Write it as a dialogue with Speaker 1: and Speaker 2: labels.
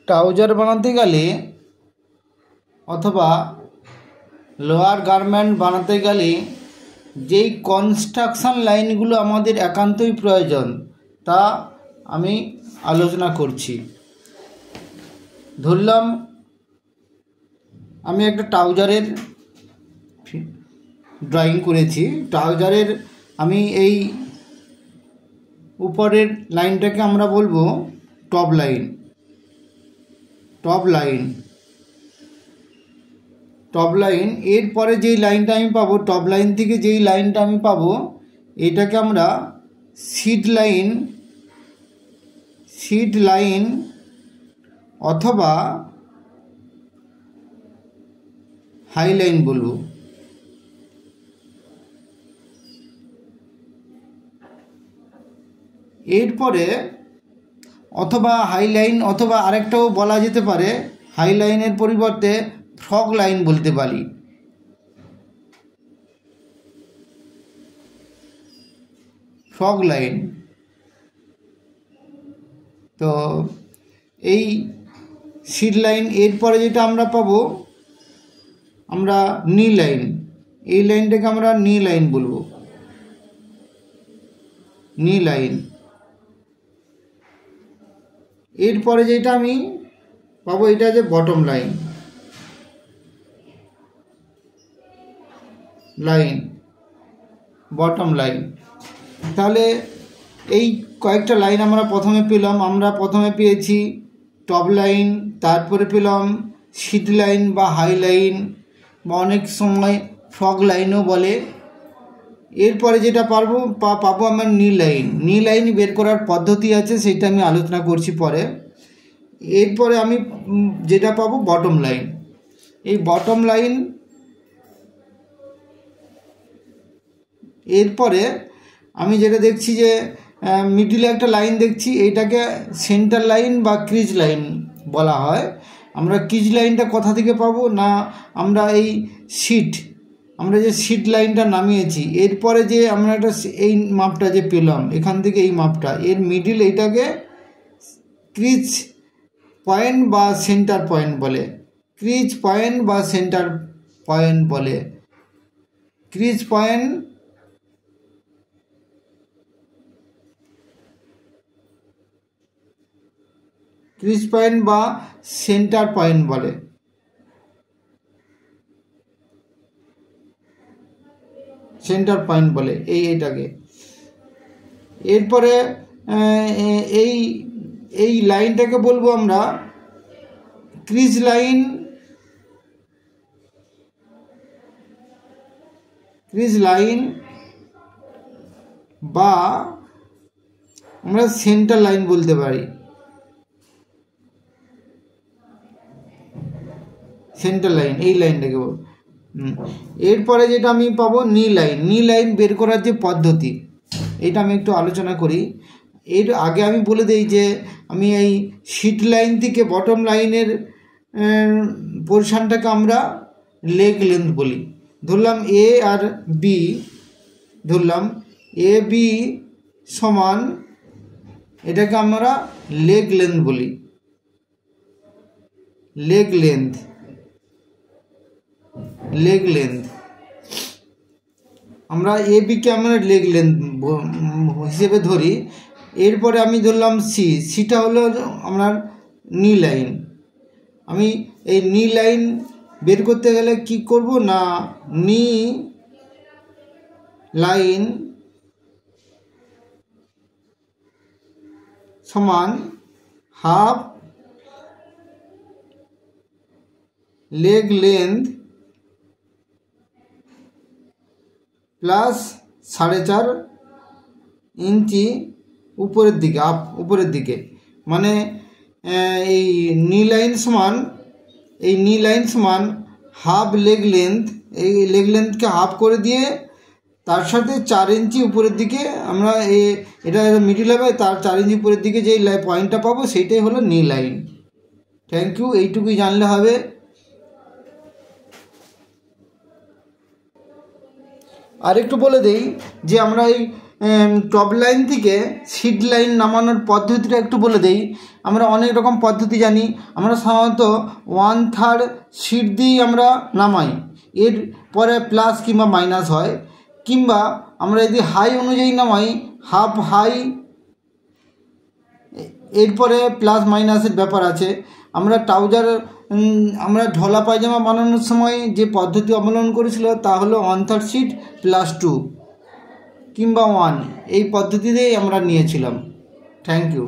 Speaker 1: Trouser বানাতে গেলে অথবা লোয়ার গার্মেন্ট বানাতে গেলে যেই কনস্ট্রাকশন লাইনগুলো আমাদের একান্তই প্রয়োজন তা আমি আলোচনা করছি। ধরলাম আমি একটা ট্রাউজারের ড্রয়িং করেছি। ট্রাউজারের আমি এই উপরের লাইনটাকে আমরা বলবো টপ লাইন। এরপরে যেই লাইনটা আমি পাবো, টপ লাইন থেকে যেই লাইনটা আমি পাবো, এটাকে আমরা সিড লাইন অথবা হাই লাইন বলবো। এরপরে অথবা হাই লাইন অথবা আরেকটাও বলা যেতে পারে, হাই লাইনের পরিবর্তে ফ্রগ লাইন বলতে পারি। Frog line. তো এই সিড লাইন, এরপরে যেটা আমরা পাবো আমরা নি লাইন। এই লাইনটাকে আমরা নি লাইন বলবো, নি লাইন। এরপরে যেটা আমি পাবো এটা যে বটম লাইন। Bottom line. তাহলে এই কয়েকটা লাইন আমরা প্রথমে পেলাম। আমরা প্রথমে পেয়েছি টপ লাইন, তারপরে পেলাম সিড লাইন বা হাই লাইন বা অনেক সময় ফ্রগ লাইনও বলে। এরপরে যেটা পাবো আমরা নি লাইন। নি লাইন বের করার পদ্ধতি আছে, সেটা আমি আলোচনা করছি পরে। এরপরে আমি যেটা পাবো বটম লাইন। এই বটম লাইন, এরপরে আমি যেটা দেখছি যে মিডিলে একটা লাইন দেখছি, এইটাকে সেন্টার লাইন বা ক্রিজ লাইন বলা হয়। আমরা ক্রিজ লাইনটা কোথা থেকে পাবো না, আমরা এই আমরা যে সিড লাইনটা নামিয়েছি, এরপরে যে আমরা একটা এই মাপটা যে পেলাম এখান থেকে, এই মাপটা এর মিডিল, এইটাকে ক্রিজ পয়েন্ট বা সেন্টার পয়েন্ট বলে। ক্রিজ পয়েন্ট বা সেন্টার পয়েন্ট বলে। ক্রিজ পয়েন্ট বা সেন্টার পয়েন্ট বলে। এইটাকে। এরপরে এই লাইনটাকে বলবো আমরা ক্রিজ লাইন বা আমরা সেন্টার লাইন বলতে পারি। সেন্টার লাইন, এই লাইনটাকে বলবো। এরপরে যেটা আমি পাবো নি লাইন। নি লাইন বের করার যে পদ্ধতি, এটা আমি একটু আলোচনা করি। এর আগে আমি বলে দিই যে আমি এই সিড লাইন থেকে বটম লাইনের পোর্শনটাকে আমরা লেগ লেন্থ বলি। ধরলাম এ আর বি, ধরলাম এ বি সমান, এটাকে আমরা লেগ লেন্থ বলি। লেগ লেন্থ আমরা এ বিকে আমরা লেগ লেন্থ হিসেবে ধরি। এরপরে আমি ধরলাম সিটা হলো আমার নি লাইন। আমি এই নি লাইন বের করতে গেলে কি করব না, নি লাইন সমান হাফ লেগ লেন্থ প্লাস 4.5 ইঞ্চি উপরের দিকে। মানে এই নি লাইন সমান হাফ লেগ লেন্থ। এই লেগ লেন্থকে হাফ করে দিয়ে তার সাথে 4 ইঞ্চি উপরের দিকে আমরা এটা মিডিল হবে, তার 4 ইঞ্চি উপরের দিকে যেই পয়েন্টটা পাবো সেইটাই হলো নি লাইন। Thank you. এইটুকুই জানলে হবে। আরেকটু বলে দেই যে আমরা এই টপ লাইন থেকে সিড লাইন নামানোর পদ্ধতিটা একটু বলে দেই। আমরা অনেক রকম পদ্ধতি জানি। আমরা সাধারণত 1/3 সিড দিয়েই আমরা নামাই, এর পরে প্লাস কিংবা মাইনাস হয়, কিংবা আমরা যদি হাই অনুযায়ী নামাই হাফ হাই, এরপরে প্লাস মাইনাসের ব্যাপার আছে। আমরা ট্রাউজার আমরা ঢলা পায়জামা বানানোর সময় যে পদ্ধতি অবলম্বন করেছিল তা হলো 1/3 সিড +2 কিংবা 1, এই পদ্ধতিতেই আমরা নিয়েছিলাম। Thank you.